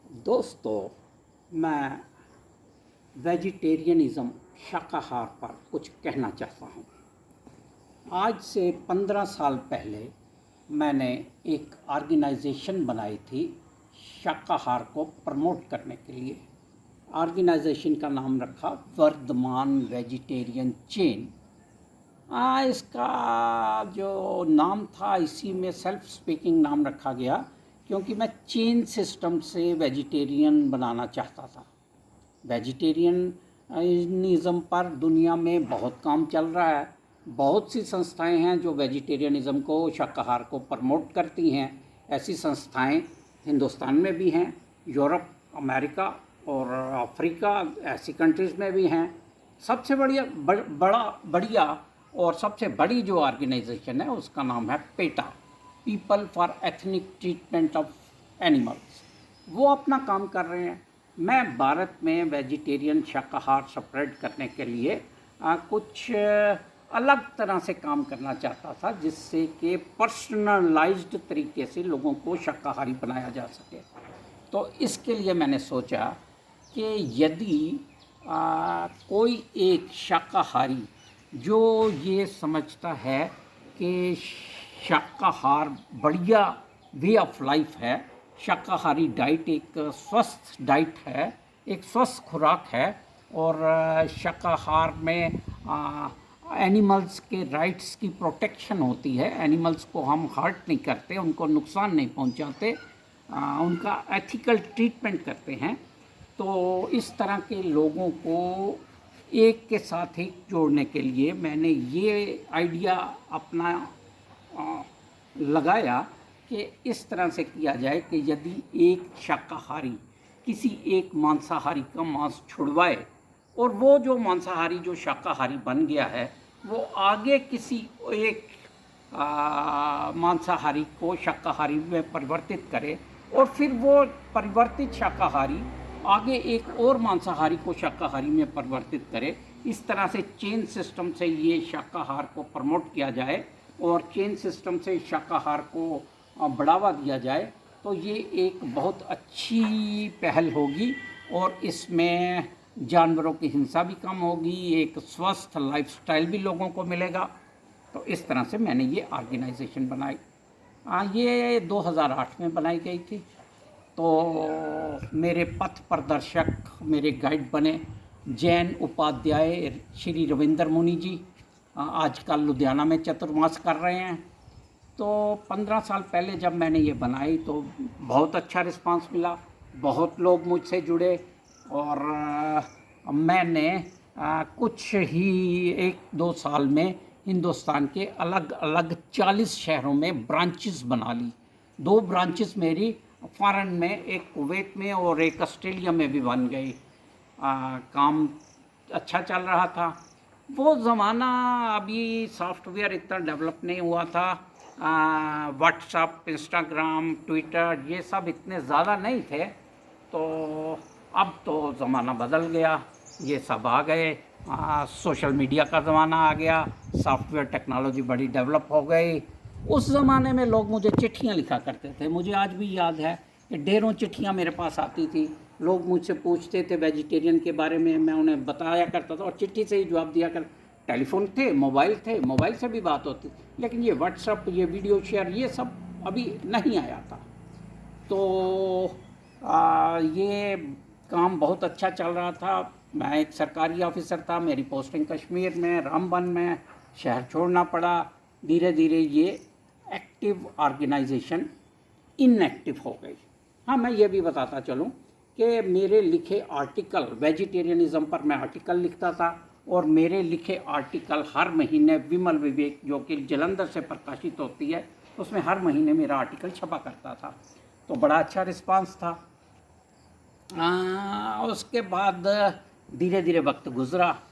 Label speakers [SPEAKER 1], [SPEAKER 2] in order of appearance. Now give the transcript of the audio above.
[SPEAKER 1] दोस्तों, मैं वेजिटेरियनिज़्म शाकाहार पर कुछ कहना चाहता हूँ। आज से 15 साल पहले मैंने एक ऑर्गेनाइजेशन बनाई थी शाकाहार को प्रमोट करने के लिए। ऑर्गेनाइजेशन का नाम रखा वर्धमान वेजिटेरियन चेन। इसका जो नाम था इसी में सेल्फ स्पीकिंग नाम रखा गया, क्योंकि मैं चेन सिस्टम से वेजिटेरियन बनाना चाहता था। वेजिटेरियनिज़्म पर दुनिया में बहुत काम चल रहा है। बहुत सी संस्थाएं हैं जो वेजिटेरियनिज़्म को, शाकाहार को प्रमोट करती हैं। ऐसी संस्थाएं हिंदुस्तान में भी हैं, यूरोप, अमेरिका और अफ्रीका ऐसी कंट्रीज़ में भी हैं। सबसे बढ़िया और सबसे बड़ी जो ऑर्गेनाइजेशन है उसका नाम है PETA, people for ethnic treatment of animals. वो अपना काम कर रहे हैं। मैं भारत में वेजिटेरियन शाकाहार स्प्रेड करने के लिए कुछ अलग तरह से काम करना चाहता था, जिससे कि पर्सनलाइज्ड तरीके से लोगों को शाकाहारी बनाया जा सके। तो इसके लिए मैंने सोचा कि यदि कोई एक शाकाहारी जो ये समझता है कि शाकाहार बढ़िया वे ऑफ लाइफ है, शाकाहारी डाइट एक स्वस्थ डाइट है, एक स्वस्थ खुराक है, और शाकाहार में एनिमल्स के राइट्स की प्रोटेक्शन होती है। एनिमल्स को हम हर्ट नहीं करते, उनको नुकसान नहीं पहुंचाते, उनका एथिकल ट्रीटमेंट करते हैं। तो इस तरह के लोगों को एक के साथ एक जोड़ने के लिए मैंने ये आइडिया अपना लगाया कि इस तरह से किया जाए कि यदि एक शाकाहारी किसी एक मांसाहारी का मांस छुड़वाए, और वो जो मांसाहारी जो शाकाहारी बन गया है वो आगे किसी एक मांसाहारी को शाकाहारी में परिवर्तित करे, और फिर वो परिवर्तित शाकाहारी आगे एक और मांसाहारी को शाकाहारी में परिवर्तित करे। इस तरह से चेन सिस्टम से ये शाकाहार को प्रमोट किया जाए और चेन सिस्टम से शाकाहार को बढ़ावा दिया जाए, तो ये एक बहुत अच्छी पहल होगी और इसमें जानवरों की हिंसा भी कम होगी, एक स्वस्थ लाइफस्टाइल भी लोगों को मिलेगा। तो इस तरह से मैंने ये ऑर्गेनाइजेशन बनाई। ये 2008 में बनाई गई थी। तो मेरे पथ प्रदर्शक, मेरे गाइड बने जैन उपाध्याय श्री रविंद्र मुनि जी। आजकल लुधियाना में चतुर्मास कर रहे हैं। तो 15 साल पहले जब मैंने ये बनाई तो बहुत अच्छा रिस्पांस मिला, बहुत लोग मुझसे जुड़े, और मैंने कुछ ही 1-2 साल में हिंदुस्तान के अलग अलग 40 शहरों में ब्रांचेस बना ली। 2 ब्रांचेस मेरी फॉरेन में, एक कुवैत में और एक ऑस्ट्रेलिया में भी बन गई। काम अच्छा चल रहा था। वो ज़माना अभी सॉफ्टवेयर इतना डेवलप नहीं हुआ था, व्हाट्सअप, इंस्टाग्राम, ट्विटर ये सब इतने ज़्यादा नहीं थे। तो अब तो ज़माना बदल गया, ये सब आ गए। सोशल मीडिया का ज़माना आ गया, सॉफ्टवेयर टेक्नोलॉजी बड़ी डेवलप हो गई। उस ज़माने में लोग मुझे चिट्ठियाँ लिखा करते थे। मुझे आज भी याद है कि ढेरों चिट्ठियाँ मेरे पास आती थी। लोग मुझसे पूछते थे वेजिटेरियन के बारे में, मैं उन्हें बताया करता था और चिट्ठी से ही जवाब दिया कर। टेलीफोन थे, मोबाइल से भी बात होती, लेकिन ये व्हाट्सअप, ये वीडियो शेयर, ये सब अभी नहीं आया था। तो ये काम बहुत अच्छा चल रहा था। मैं एक सरकारी ऑफिसर था, मेरी पोस्टिंग कश्मीर में, रामबन में, शहर छोड़ना पड़ा। धीरे धीरे ये एक्टिव ऑर्गेनाइजेशन इनएक्टिव हो गई। हाँ, मैं ये भी बताता चलूँ कि मेरे लिखे आर्टिकल, वेजिटेरियनिज़्म पर मैं आर्टिकल लिखता था, और मेरे लिखे आर्टिकल हर महीने विमल विवेक, जो कि जालंधर से प्रकाशित होती है, उसमें हर महीने मेरा आर्टिकल छपा करता था। तो बड़ा अच्छा रिस्पांस था। उसके बाद धीरे धीरे वक्त गुज़रा।